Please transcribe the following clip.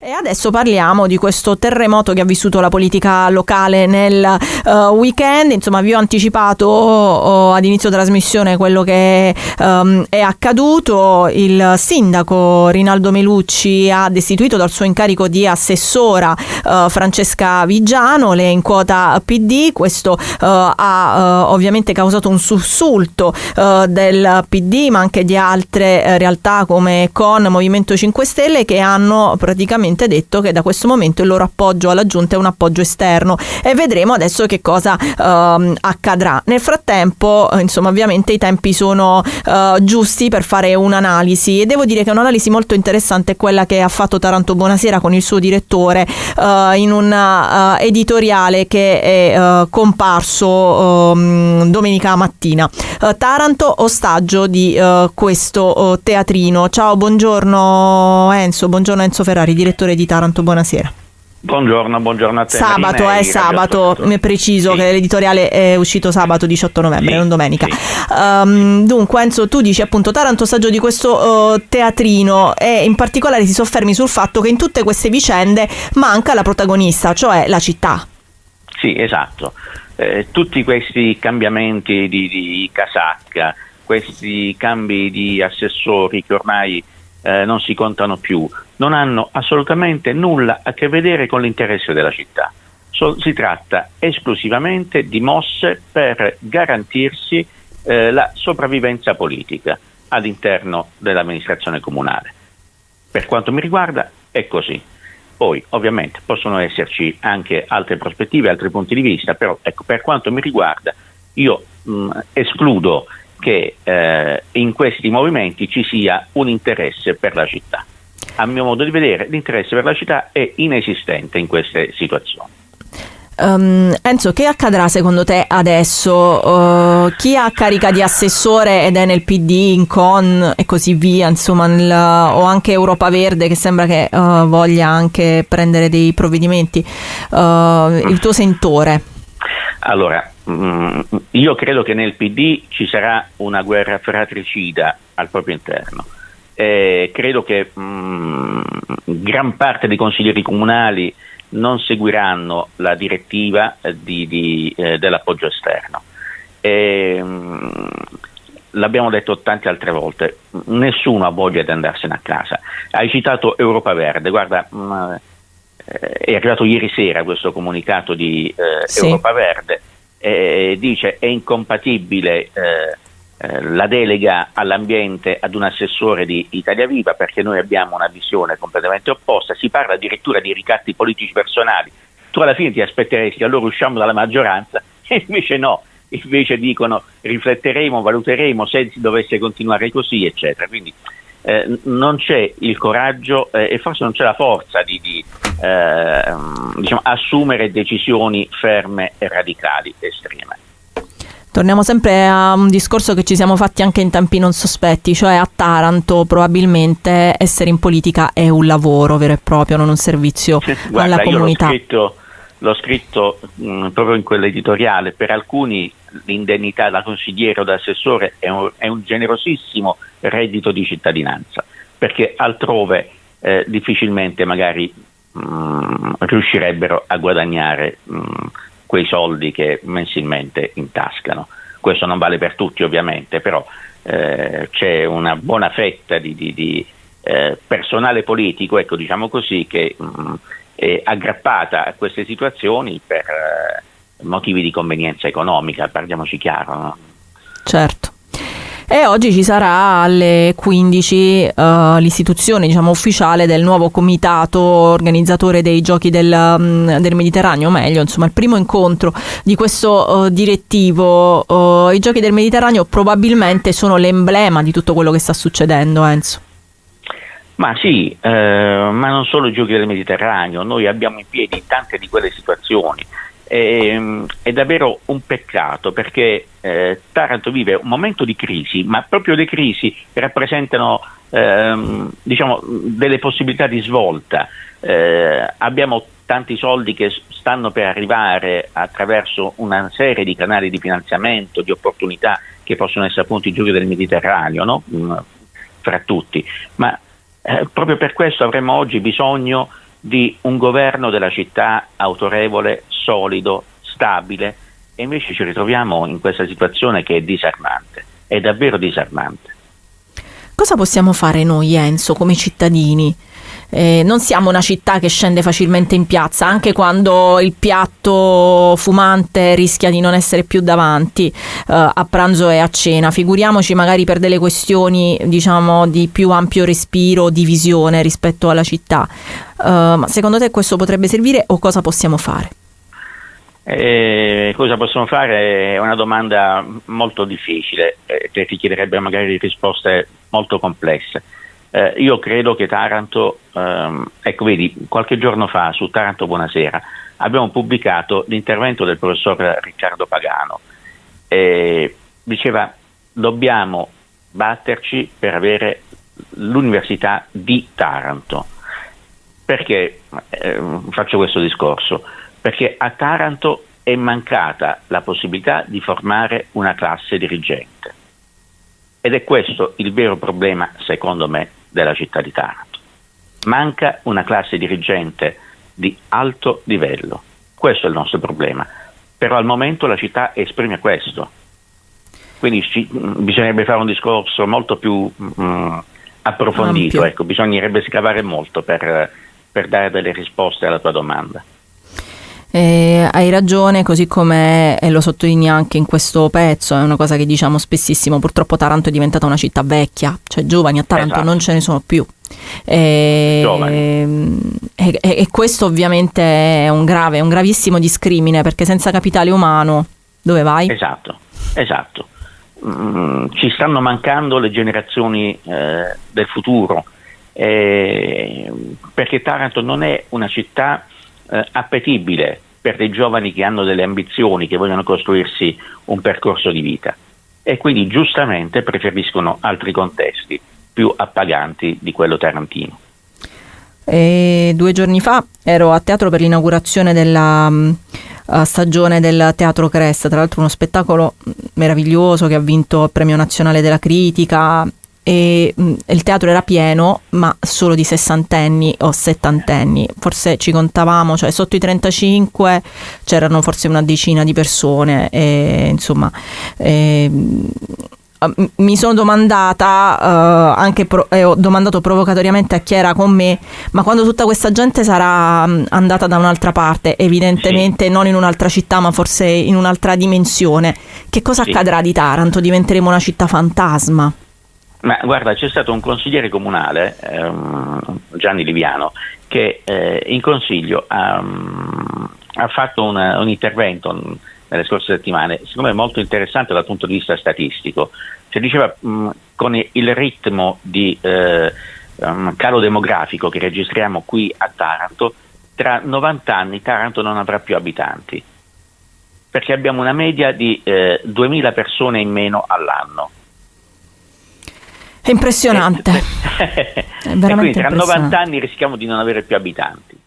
E adesso parliamo di questo terremoto che ha vissuto la politica locale nel weekend. Insomma, vi ho anticipato ad inizio trasmissione quello che è accaduto. Il sindaco Rinaldo Melucci ha destituito dal suo incarico di assessora Francesca Vigiano, lei è in quota PD. Questo ha ovviamente causato un sussulto del PD, ma anche di altre realtà come CON, Movimento 5 Stelle, che hanno praticamente detto che da questo momento il loro appoggio alla giunta è un appoggio esterno, e vedremo adesso che cosa accadrà. Nel frattempo, insomma, ovviamente i tempi sono giusti per fare un'analisi, e devo dire che un'analisi molto interessante è quella che ha fatto Taranto Buonasera con il suo direttore in un editoriale che è comparso domenica mattina. Taranto ostaggio di questo teatrino. Ciao, buongiorno Enzo Ferrari, direttore di Taranto Buonasera. Buongiorno a te. Sabato, Marina, sabato, preciso, sì. Che l'editoriale è uscito sabato 18 novembre, sì, non domenica. Sì. Dunque Enzo, tu dici appunto Taranto ostaggio di questo teatrino, e in particolare ti soffermi sul fatto che in tutte queste vicende manca la protagonista, cioè la città. Sì, esatto. Tutti questi cambiamenti di casacca, questi cambi di assessori che ormai non si contano più, non hanno assolutamente nulla a che vedere con l'interesse della città. Si tratta esclusivamente di mosse per garantirsi la sopravvivenza politica all'interno dell'amministrazione comunale. Per quanto mi riguarda è così. Poi ovviamente possono esserci anche altre prospettive, altri punti di vista, però ecco, per quanto mi riguarda io escludo che in questi movimenti ci sia un interesse per la città. A mio modo di vedere l'interesse per la città è inesistente in queste situazioni. Enzo, che accadrà secondo te adesso? Chi ha carica di assessore ed è nel PD, in CON e così via, insomma, o anche Europa Verde, che sembra che voglia anche prendere dei provvedimenti, il tuo sentore? Allora, io credo che nel PD ci sarà una guerra fratricida al proprio interno. Credo che gran parte dei consiglieri comunali non seguiranno la direttiva dell'appoggio esterno. L'abbiamo detto tante altre volte, nessuno ha voglia di andarsene a casa. Hai citato Europa Verde, guarda, è arrivato ieri sera questo comunicato di sì. Europa Verde, dice è incompatibile la delega all'ambiente ad un assessore di Italia Viva, perché noi abbiamo una visione completamente opposta. Si parla addirittura di ricatti politici personali. Tu alla fine ti aspetteresti allora usciamo dalla maggioranza, e invece no, invece dicono rifletteremo, valuteremo se si dovesse continuare così, eccetera. Quindi non c'è il coraggio e forse non c'è la forza di diciamo, assumere decisioni ferme e radicali, estreme. Torniamo sempre a un discorso che ci siamo fatti anche in tempi non sospetti, cioè a Taranto probabilmente essere in politica è un lavoro vero e proprio, non un servizio alla comunità. L'ho scritto proprio in quell'editoriale. Per alcuni l'indennità da consigliere o da assessore è un generosissimo reddito di cittadinanza, perché altrove difficilmente magari riuscirebbero a guadagnare quei soldi che mensilmente intascano. Questo non vale per tutti ovviamente, però c'è una buona fetta di personale politico, ecco, diciamo così, che è aggrappata a queste situazioni per motivi di convenienza economica, parliamoci chiaro, no? Certo. E oggi ci sarà alle 15 l'istituzione, diciamo, ufficiale del nuovo comitato organizzatore dei Giochi del Mediterraneo, o meglio, insomma, il primo incontro di questo direttivo. I Giochi del Mediterraneo probabilmente sono l'emblema di tutto quello che sta succedendo, Enzo. Ma sì, ma non solo i Giochi del Mediterraneo, noi abbiamo in piedi tante di quelle situazioni. È davvero un peccato, perché Taranto vive un momento di crisi, ma proprio le crisi rappresentano diciamo delle possibilità di svolta. Abbiamo tanti soldi che stanno per arrivare attraverso una serie di canali di finanziamento, di opportunità che possono essere appunto i Giochi del Mediterraneo, no? Fra tutti, ma proprio per questo avremmo oggi bisogno di un governo della città autorevole, solido, stabile, e invece ci ritroviamo in questa situazione che è disarmante, è davvero disarmante. Cosa possiamo fare noi, Enzo, come cittadini? Non siamo una città che scende facilmente in piazza, anche quando il piatto fumante rischia di non essere più davanti a pranzo e a cena. Figuriamoci magari per delle questioni, diciamo, di più ampio respiro, di visione rispetto alla città. Ma secondo te questo potrebbe servire, o cosa possiamo fare? Cosa possiamo fare? È una domanda molto difficile, che richiederebbe magari risposte molto complesse. Io credo che Taranto, ecco, vedi, qualche giorno fa su Taranto Buonasera abbiamo pubblicato l'intervento del professor Riccardo Pagano. Diceva: dobbiamo batterci per avere l'Università di Taranto. Perché faccio questo discorso? Perché a Taranto è mancata la possibilità di formare una classe dirigente. Ed è questo il vero problema, secondo me, della città di Taranto. Manca una classe dirigente di alto livello. Questo è il nostro problema. Però al momento la città esprime questo. Quindi bisognerebbe fare un discorso molto più approfondito. Ecco, bisognerebbe scavare molto per dare delle risposte alla tua domanda. Hai ragione, così come lo sottolinea anche in questo pezzo, è una cosa che diciamo spessissimo. Purtroppo Taranto è diventata una città vecchia, cioè giovani a Taranto non ce ne sono più, e questo ovviamente è un gravissimo discrimine, perché senza capitale umano dove vai? Esatto. Ci stanno mancando le generazioni del futuro, perché Taranto non è una città appetibile per dei giovani che hanno delle ambizioni, che vogliono costruirsi un percorso di vita, e quindi giustamente preferiscono altri contesti più appaganti di quello tarantino. 2 giorni fa ero a teatro per l'inaugurazione della stagione del Teatro Cresta, tra l'altro uno spettacolo meraviglioso che ha vinto il Premio Nazionale della Critica, e il teatro era pieno, ma solo di sessantenni o settantenni, forse ci contavamo, cioè sotto i 35 c'erano forse una decina di persone, e insomma mi sono domandata, ho domandato provocatoriamente a chi era con me: ma quando tutta questa gente sarà andata da un'altra parte, evidentemente sì, non in un'altra città ma forse in un'altra dimensione, che cosa accadrà di Taranto? Diventeremo una città fantasma? Ma guarda, c'è stato un consigliere comunale, Gianni Liviano, che in consiglio ha fatto un intervento nelle scorse settimane, secondo me molto interessante dal punto di vista statistico. Cioè diceva, con il ritmo di calo demografico che registriamo qui a Taranto, tra 90 anni Taranto non avrà più abitanti, perché abbiamo una media di 2000 persone in meno all'anno. È impressionante. È veramente quindi tra 90 anni rischiamo di non avere più abitanti.